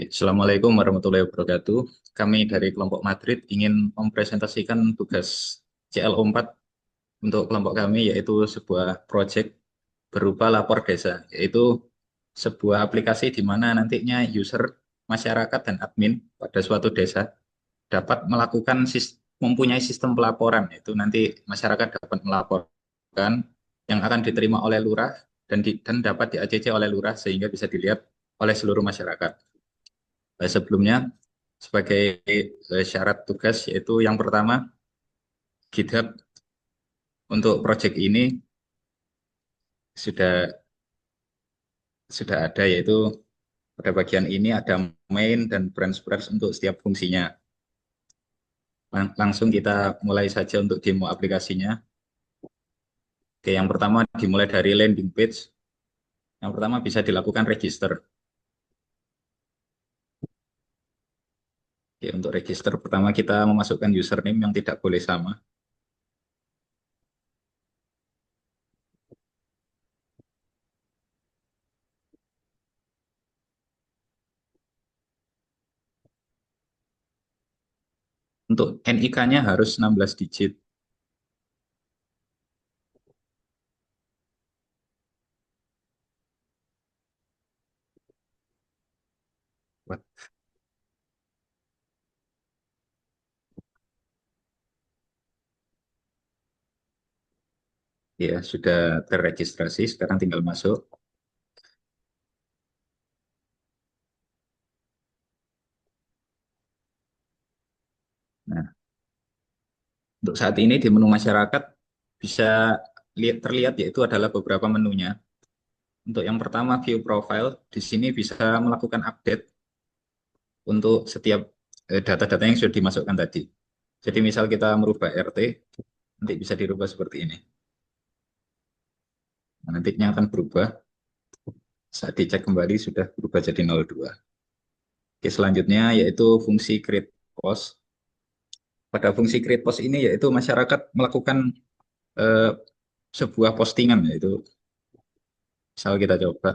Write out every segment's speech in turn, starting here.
Assalamualaikum warahmatullahi wabarakatuh. Kami dari kelompok Madrid ingin mempresentasikan tugas CLO4 untuk kelompok kami, yaitu sebuah proyek berupa lapor desa, yaitu sebuah aplikasi di mana nantinya user, masyarakat, dan admin pada suatu desa dapat mempunyai sistem pelaporan, yaitu nanti masyarakat dapat melaporkan yang akan diterima oleh lurah dan dapat di-ACC oleh lurah sehingga bisa dilihat oleh seluruh masyarakat. Sebelumnya sebagai syarat tugas yaitu yang pertama GitHub untuk proyek ini sudah sudah ada, yaitu pada bagian ini ada main dan branch untuk setiap fungsinya. Langsung kita mulai saja untuk demo aplikasinya. Oke, yang pertama dimulai dari landing page. Yang pertama bisa dilakukan register. Oke, untuk register pertama kita memasukkan username yang tidak boleh sama. Untuk NIK-nya harus 16 digit. Ya, sudah terregistrasi, sekarang tinggal masuk. Nah, untuk saat ini di menu masyarakat bisa terlihat yaitu adalah beberapa menunya. Untuk yang pertama view profile, di sini bisa melakukan update untuk setiap data-data yang sudah dimasukkan tadi. Jadi misal kita merubah RT, nanti bisa dirubah seperti ini. Nah, nantinya akan berubah, saat dicek kembali sudah berubah jadi 02. Oke, selanjutnya yaitu fungsi create post. Pada fungsi create post ini yaitu masyarakat melakukan eh, sebuah postingan, yaitu misal kita coba.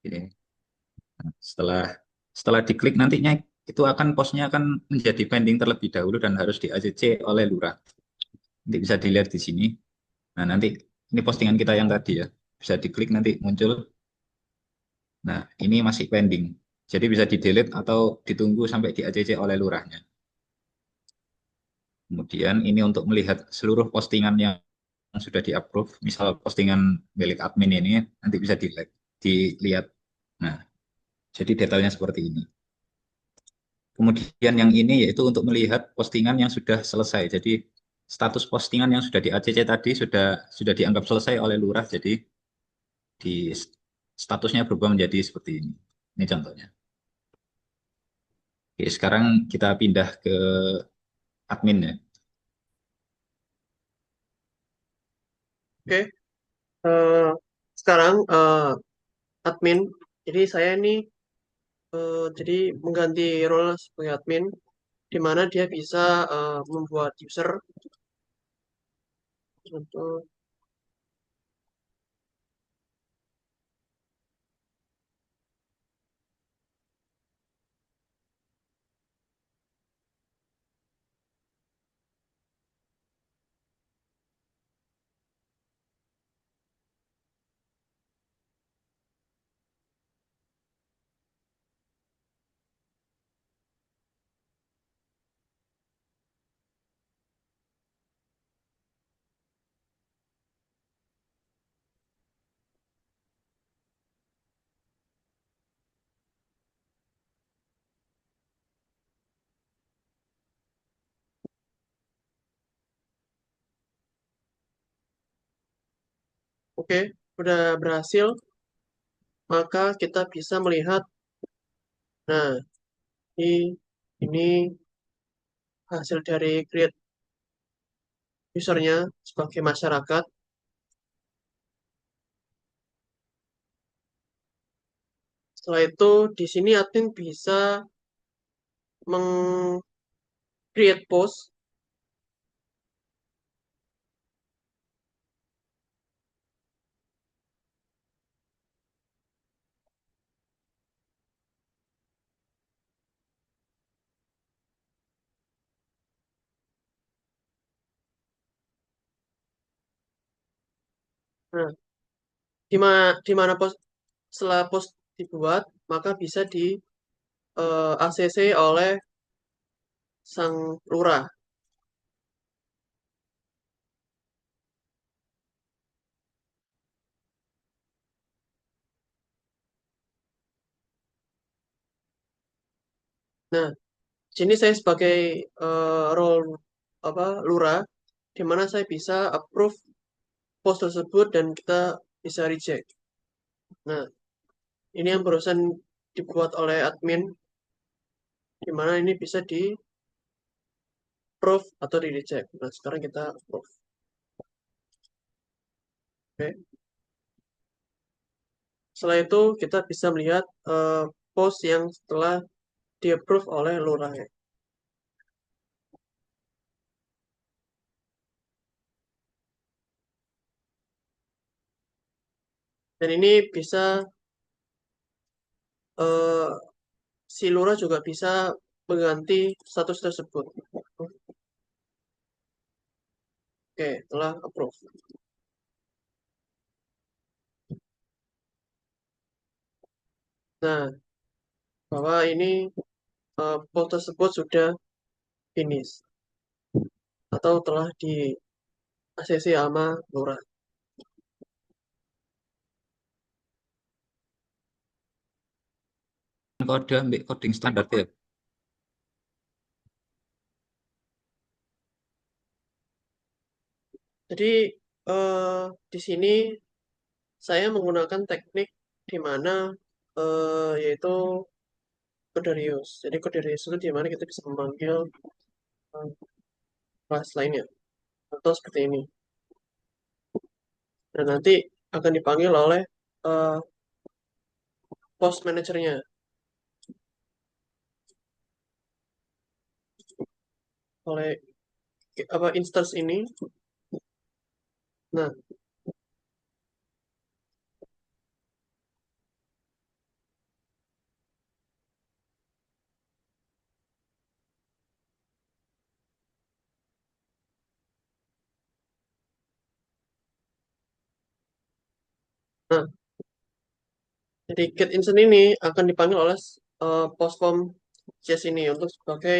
Ini. Setelah setelah diklik nantinya itu akan posnya akan menjadi pending terlebih dahulu dan harus di-ACC oleh lurah. Nanti bisa dilihat di sini. Nah, nanti ini postingan kita yang tadi ya. Bisa diklik nanti muncul. Nah, ini masih pending. Jadi bisa di-delete atau ditunggu sampai di-ACC oleh lurahnya. Kemudian ini untuk melihat seluruh postingan yang sudah di-approve. Misal postingan milik admin ini nanti bisa dilihat. Nah, jadi detailnya seperti ini. Kemudian yang ini yaitu untuk melihat postingan yang sudah selesai. Jadi status postingan yang sudah di ACC tadi sudah dianggap selesai oleh lurah. Jadi di statusnya berubah menjadi seperti ini. Ini contohnya. Oke, sekarang kita pindah ke admin ya. Oke, eh, sekarang admin. Jadi saya ini jadi mengganti role sebagai admin, di mana dia bisa membuat user. Contoh, oke, udah berhasil, maka kita bisa melihat. Nah, ini hasil dari create usernya sebagai masyarakat. Setelah itu di sini admin bisa meng-create post. Nah, di mana post setelah post dibuat, maka bisa di ACC oleh sang lurah. Nah, di sini saya sebagai role apa lurah, di mana saya bisa approve post tersebut dan kita bisa reject. Nah, ini yang barusan dibuat oleh admin, di mana ini bisa di approve atau di reject. Nah, sekarang kita approve. Oke. Setelah itu kita bisa melihat post yang setelah di approve oleh lurah. Dan ini bisa eh, si lurah juga bisa mengganti status tersebut. Oke, telah approve. Nah, bahwa ini post tersebut sudah finish atau telah di ACC sama lurah. Kode ambil coding standar ya. Jadi di sini saya menggunakan teknik di mana yaitu kode reuse. Jadi kode reuse itu di mana kita bisa memanggil eh, kelas lainnya atau seperti ini. Dan nanti akan dipanggil oleh eh, post manajernya, oleh apa instance ini. Nah, nah, jadi get instance ini akan dipanggil oleh post form JS ini untuk sebagai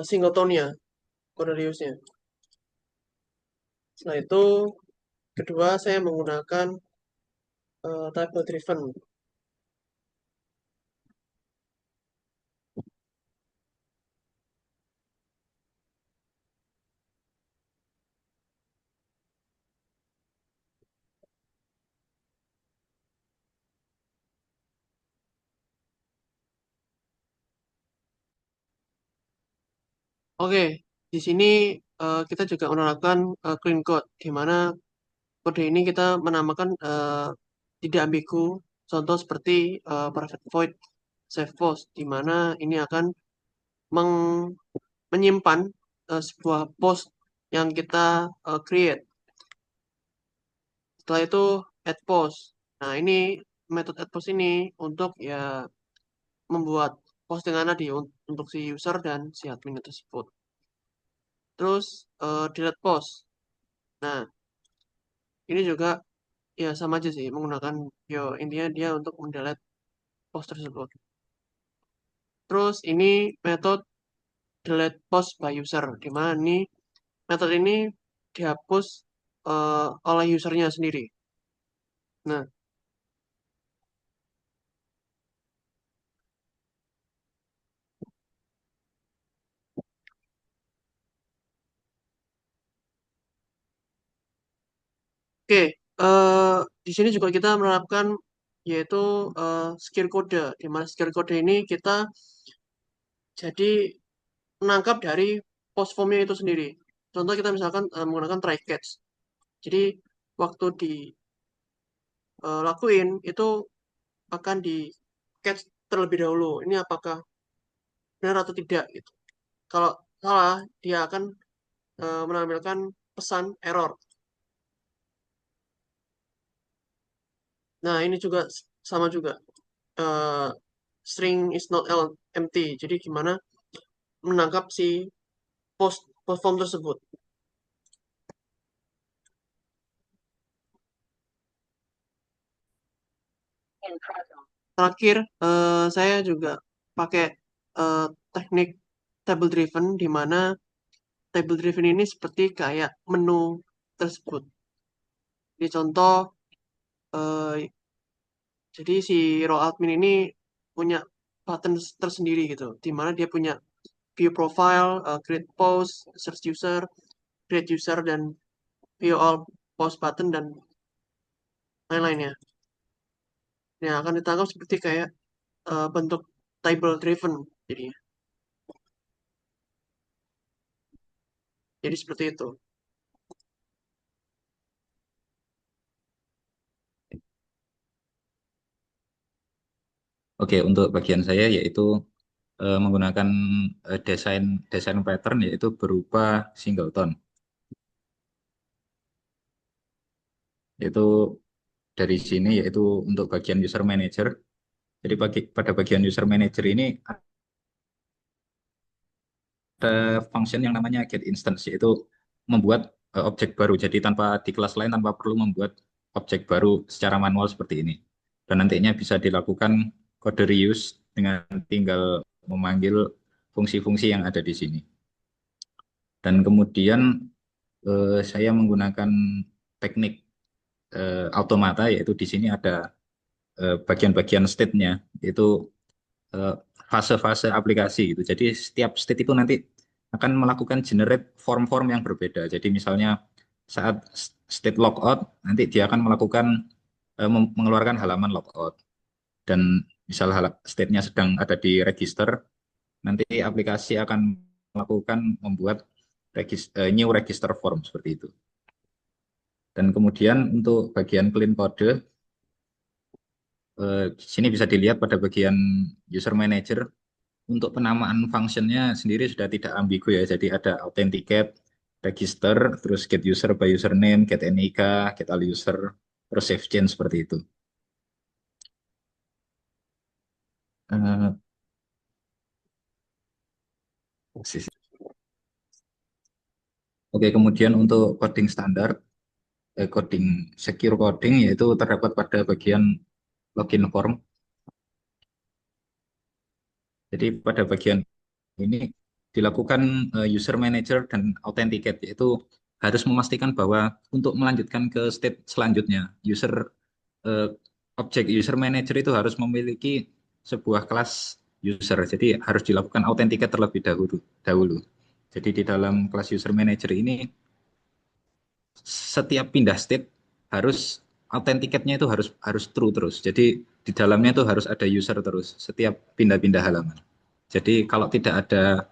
singletonnya, kode reuse-nya. Setelah itu, kedua saya menggunakan table driven. Oke, di sini kita juga menerapkan clean code, di mana kode ini kita menamakan tidak ambigu. Contoh seperti private void save post, di mana ini akan meng- menyimpan sebuah post yang kita create. Setelah itu add post. Nah, ini metode add post ini untuk ya membuat postingan tadi untuk si user dan si admin tersebut. Terus delete post. Nah, ini juga ya sama aja sih menggunakan yo intinya dia untuk mendelete post tersebut. Terus ini metode delete post by user di mana ini metode ini dihapus oleh usernya sendiri. Nah, oke, di sini juga kita menerapkan yaitu skill code. Di mana skill code ini kita jadi menangkap dari post formnya itu sendiri. Contoh kita misalkan menggunakan try catch. Jadi waktu dilakuin itu akan di catch terlebih dahulu. Ini apakah benar atau tidak gitu. Kalau salah, dia akan menampilkan pesan error. Nah, ini juga sama juga. Eh, String is not empty. Jadi gimana menangkap si post form tersebut. Terakhir, saya juga pakai eh, teknik table driven, di mana table driven ini seperti kayak menu tersebut. Di contoh, eh, jadi si role admin ini punya button tersendiri gitu, di mana dia punya view profile, create post, search user, create user, dan view all post button, dan lain-lainnya. Yang akan ditangkap seperti kayak bentuk table driven. Jadi, jadi seperti itu. Oke, untuk bagian saya yaitu menggunakan desain desain pattern yaitu berupa singleton. Yaitu dari sini yaitu untuk bagian user manager. Jadi pada bagian user manager ini ada function yang namanya get instance yaitu membuat objek baru. Jadi tanpa di kelas lain tanpa perlu membuat objek baru secara manual seperti ini. Dan nantinya bisa dilakukan kode reuse dengan tinggal memanggil fungsi-fungsi yang ada di sini. Dan kemudian saya menggunakan teknik automata yaitu di sini ada bagian-bagian state-nya yaitu eh, fase-fase aplikasi gitu. Jadi setiap state itu nanti akan melakukan generate form-form yang berbeda. Jadi misalnya saat state logout nanti dia akan melakukan mengeluarkan halaman logout dan misal state-nya sedang ada di register nanti aplikasi akan melakukan membuat new register form seperti itu. Dan kemudian untuk bagian clean code di sini bisa dilihat pada bagian user manager untuk penamaan functionnya sendiri sudah tidak ambigu ya. Jadi ada authenticate, register, terus get user by username, get NIK, get all user, terus save change seperti itu. Eh, Oke, kemudian untuk coding standar, coding secure coding yaitu terdapat pada bagian login form. Jadi pada bagian ini dilakukan user manager dan authenticate yaitu harus memastikan bahwa untuk melanjutkan ke state selanjutnya eh, objek user manager itu harus memiliki sebuah kelas user. Jadi harus dilakukan authenticate terlebih dahulu. Jadi di dalam kelas user manager ini setiap pindah state harus authenticate-nya itu harus harus true terus. Jadi di dalamnya itu harus ada user terus setiap pindah-pindah halaman. Jadi kalau tidak ada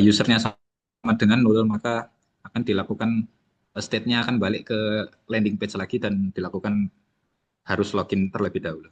usernya sama dengan nol maka akan dilakukan state-nya akan balik ke landing page lagi dan dilakukan harus login terlebih dahulu.